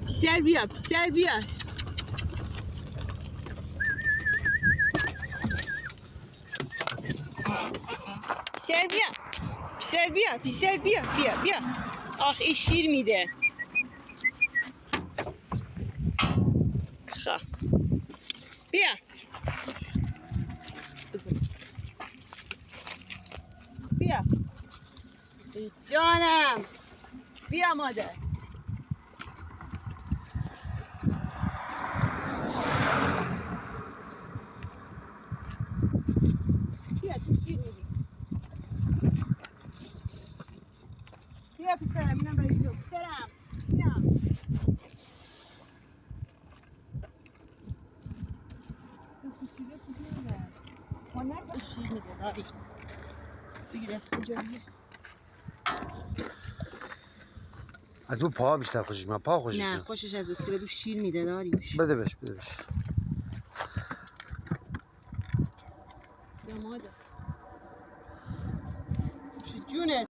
بیشتر بیا بیشتر بیا. بیشتر بیا بیشتر بیا بیشتر بیا بیا بیا. آخ این شیر میده. خب بیا بیا ای جانم. بیا مادر. بیا تو شیر میدی. بیا پسرم اینم برای تو. پسرم بیا. این شیره کجا میده؟ ما نکن شیر میده داری. بگیر از کجاییه. از اون پا بیشتر خوشش میاد. پا خوشش نه میاد. خوشش از اسکلتو شیر میده داریوش. بده بهش بده بهش. یا مادر. جونت.